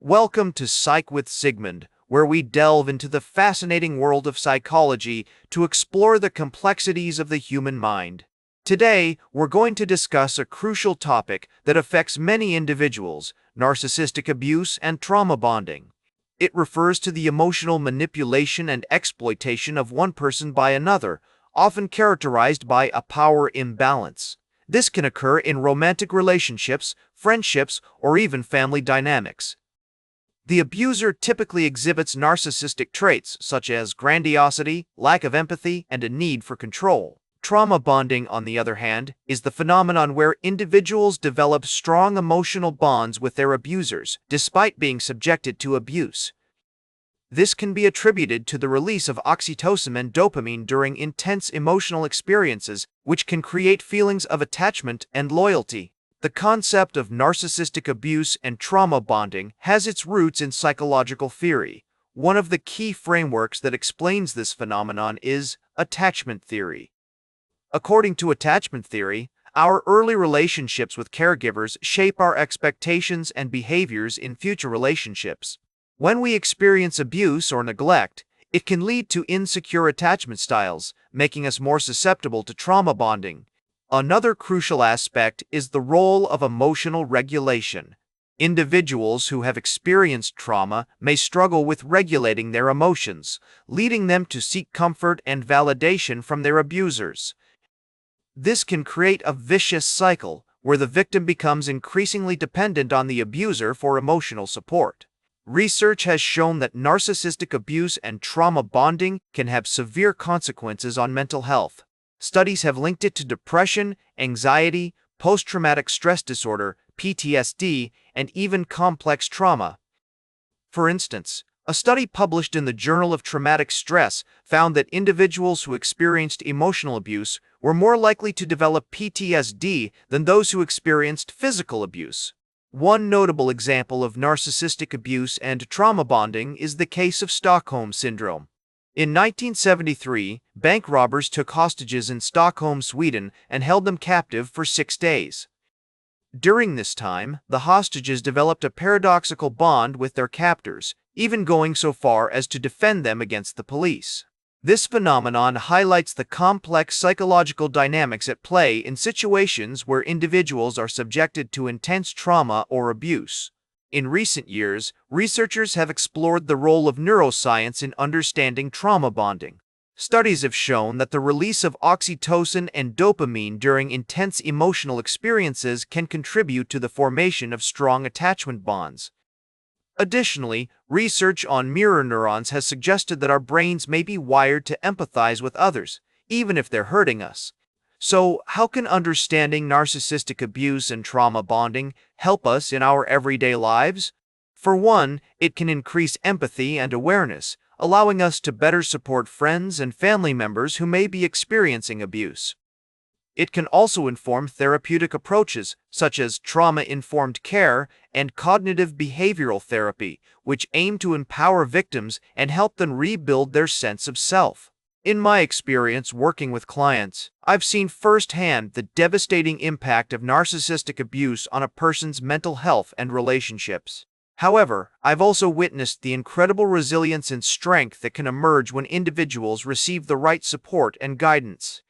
Welcome to Psych with Sigmund, where we delve into the fascinating world of psychology to explore the complexities of the human mind. Today, we're going to discuss a crucial topic that affects many individuals: narcissistic abuse and trauma bonding. It refers to the emotional manipulation and exploitation of one person by another, often characterized by a power imbalance. This can occur in romantic relationships, friendships, or even family dynamics. The abuser typically exhibits narcissistic traits such as grandiosity, lack of empathy, and a need for control. Trauma bonding, on the other hand, is the phenomenon where individuals develop strong emotional bonds with their abusers, despite being subjected to abuse. This can be attributed to the release of oxytocin and dopamine during intense emotional experiences, which can create feelings of attachment and loyalty. The concept of narcissistic abuse and trauma bonding has its roots in psychological theory. One of the key frameworks that explains this phenomenon is attachment theory. According to attachment theory, our early relationships with caregivers shape our expectations and behaviors in future relationships. When we experience abuse or neglect, it can lead to insecure attachment styles, making us more susceptible to trauma bonding. Another crucial aspect is the role of emotional regulation. Individuals who have experienced trauma may struggle with regulating their emotions, leading them to seek comfort and validation from their abusers. This can create a vicious cycle where the victim becomes increasingly dependent on the abuser for emotional support. Research has shown that narcissistic abuse and trauma bonding can have severe consequences on mental health. Studies have linked it to depression, anxiety, post-traumatic stress disorder, PTSD, and even complex trauma. For instance, a study published in the Journal of Traumatic Stress found that individuals who experienced emotional abuse were more likely to develop PTSD than those who experienced physical abuse. One notable example of narcissistic abuse and trauma bonding is the case of Stockholm Syndrome. In 1973, bank robbers took hostages in Stockholm, Sweden, and held them captive for 6 days. During this time, the hostages developed a paradoxical bond with their captors, even going so far as to defend them against the police. This phenomenon highlights the complex psychological dynamics at play in situations where individuals are subjected to intense trauma or abuse. In recent years, researchers have explored the role of neuroscience in understanding trauma bonding. Studies have shown that the release of oxytocin and dopamine during intense emotional experiences can contribute to the formation of strong attachment bonds. Additionally, research on mirror neurons has suggested that our brains may be wired to empathize with others, even if they're hurting us. So, how can understanding narcissistic abuse and trauma bonding help us in our everyday lives? For one, it can increase empathy and awareness, allowing us to better support friends and family members who may be experiencing abuse. It can also inform therapeutic approaches, such as trauma-informed care and cognitive behavioral therapy, which aim to empower victims and help them rebuild their sense of self. In my experience working with clients, I've seen firsthand the devastating impact of narcissistic abuse on a person's mental health and relationships. However, I've also witnessed the incredible resilience and strength that can emerge when individuals receive the right support and guidance.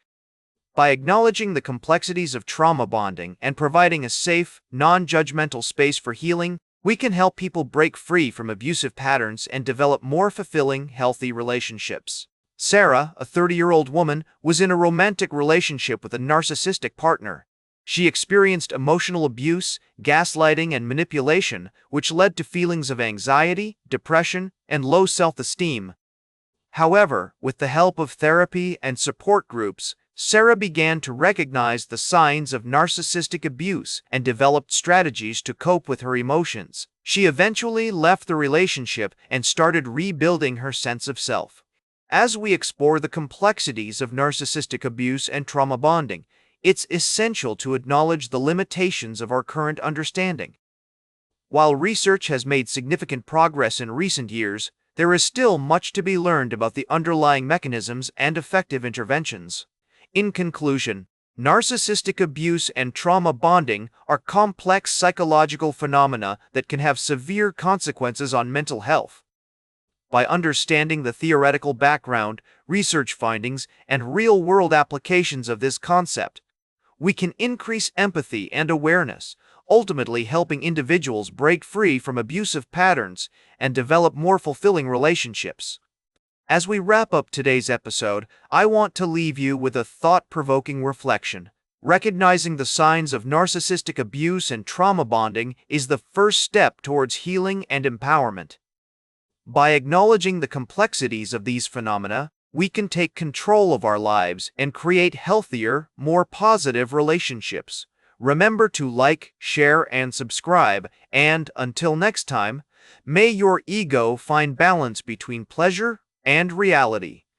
By acknowledging the complexities of trauma bonding and providing a safe, non-judgmental space for healing, we can help people break free from abusive patterns and develop more fulfilling, healthy relationships. Sarah, a 30-year-old woman, was in a romantic relationship with a narcissistic partner. She experienced emotional abuse, gaslighting, and manipulation, which led to feelings of anxiety, depression, and low self-esteem. However, with the help of therapy and support groups, Sarah began to recognize the signs of narcissistic abuse and developed strategies to cope with her emotions. She eventually left the relationship and started rebuilding her sense of self. As we explore the complexities of narcissistic abuse and trauma bonding, it's essential to acknowledge the limitations of our current understanding. While research has made significant progress in recent years, there is still much to be learned about the underlying mechanisms and effective interventions. In conclusion, Narcissistic abuse and trauma bonding are complex psychological phenomena that can have severe consequences on mental health. By understanding the theoretical background, research findings, and real-world applications of this concept, we can increase empathy and awareness, ultimately helping individuals break free from abusive patterns and develop more fulfilling relationships. As we wrap up today's episode, I want to leave you with a thought-provoking reflection. Recognizing the signs of narcissistic abuse and trauma bonding is the first step towards healing and empowerment. By acknowledging the complexities of these phenomena, we can take control of our lives and create healthier, more positive relationships. Remember to like, share, and subscribe, and until next time, may your ego find balance between pleasure and reality.